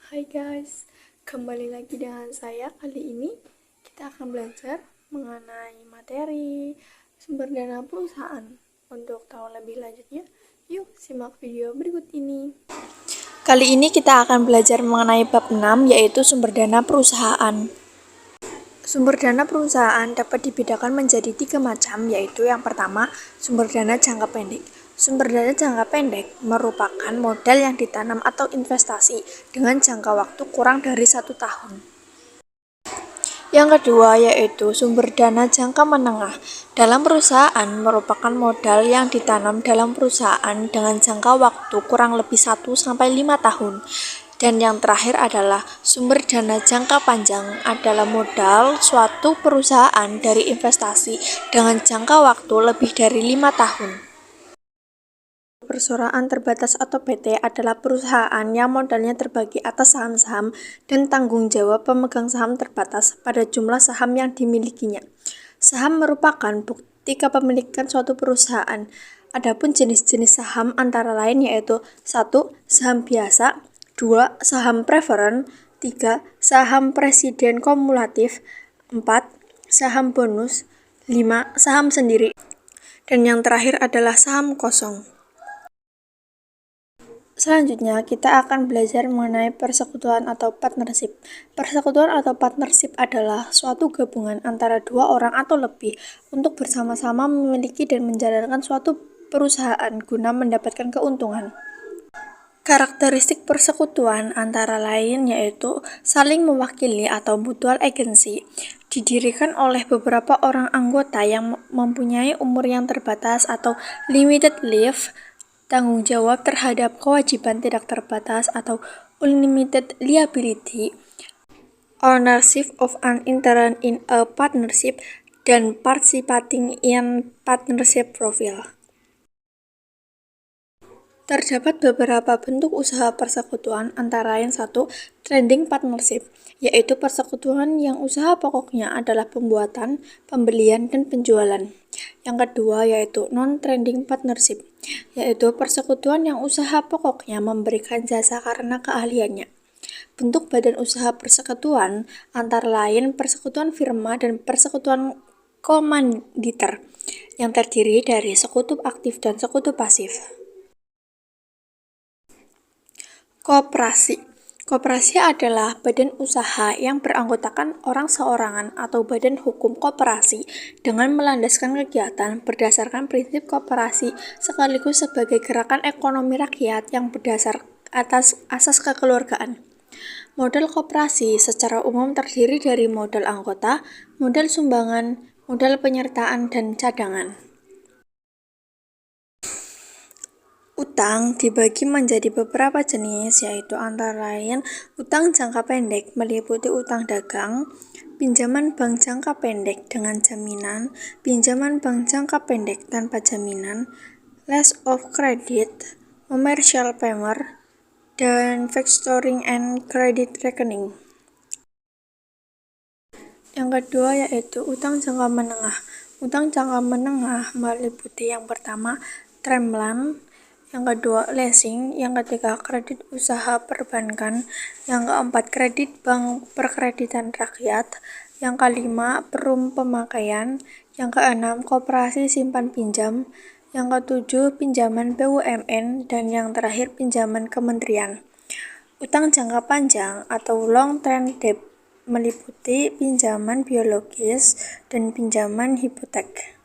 Hai guys, kembali lagi dengan saya. Kali ini kita akan belajar mengenai materi sumber dana perusahaan. Untuk tahu lebih lanjutnya, yuk simak video berikut ini. Kali ini kita akan belajar mengenai bab 6, yaitu sumber dana perusahaan. Sumber dana perusahaan dapat dibedakan menjadi 3 macam, yaitu yang pertama, sumber dana jangka pendek. Sumber dana jangka pendek merupakan modal yang ditanam atau investasi dengan jangka waktu kurang dari 1 tahun. Yang kedua yaitu sumber dana jangka menengah. Dalam perusahaan merupakan modal yang ditanam dalam perusahaan dengan jangka waktu kurang lebih 1-5 tahun. Dan yang terakhir adalah sumber dana jangka panjang adalah modal suatu perusahaan dari investasi dengan jangka waktu lebih dari 5 tahun. Perusahaan terbatas atau PT adalah perusahaan yang modalnya terbagi atas saham-saham dan tanggung jawab pemegang saham terbatas pada jumlah saham yang dimilikinya. Saham merupakan bukti kepemilikan suatu perusahaan. Adapun jenis-jenis saham antara lain yaitu 1. Saham biasa, 2. Saham preferen, 3. Saham presiden kumulatif, 4. Saham bonus, 5. Saham sendiri, dan yang terakhir adalah saham kosong. Selanjutnya, kita akan belajar mengenai persekutuan atau partnership. Persekutuan atau partnership adalah suatu gabungan antara dua orang atau lebih untuk bersama-sama memiliki dan menjalankan suatu perusahaan guna mendapatkan keuntungan. Karakteristik persekutuan antara lain yaitu saling mewakili atau mutual agency, didirikan oleh beberapa orang anggota yang mempunyai umur yang terbatas atau limited life, tanggung jawab terhadap kewajiban tidak terbatas atau unlimited liability, ownership of an interest in a partnership, dan participating in partnership profile. Terdapat beberapa bentuk usaha persekutuan, antara lain 1. Trading partnership, yaitu persekutuan yang usaha pokoknya adalah pembuatan, pembelian, dan penjualan. Yang kedua yaitu non-trading partnership, yaitu persekutuan yang usaha pokoknya memberikan jasa karena keahliannya. Bentuk badan usaha persekutuan antara lain persekutuan firma dan persekutuan komanditer, yang terdiri dari sekutu aktif dan sekutu pasif. Koperasi. Koperasi adalah badan usaha yang beranggotakan orang seorangan atau badan hukum koperasi dengan melandaskan kegiatan berdasarkan prinsip koperasi sekaligus sebagai gerakan ekonomi rakyat yang berdasar atas asas kekeluargaan. Modal koperasi secara umum terdiri dari modal anggota, modal sumbangan, modal penyertaan, dan cadangan. Utang dibagi menjadi beberapa jenis, yaitu antara lain utang jangka pendek meliputi utang dagang, pinjaman bank jangka pendek dengan jaminan, pinjaman bank jangka pendek tanpa jaminan, letter of credit, commercial paper, dan factoring and credit reckoning. Yang kedua yaitu utang jangka menengah. Utang jangka menengah meliputi yang pertama term loan, yang kedua leasing, yang ketiga kredit usaha perbankan, yang keempat kredit bank perkreditan rakyat, yang kelima perum pemakaian, yang keenam koperasi simpan pinjam, yang ketujuh pinjaman BUMN, dan yang terakhir pinjaman kementerian. Utang jangka panjang atau long term debt meliputi pinjaman biologis dan pinjaman hipotek.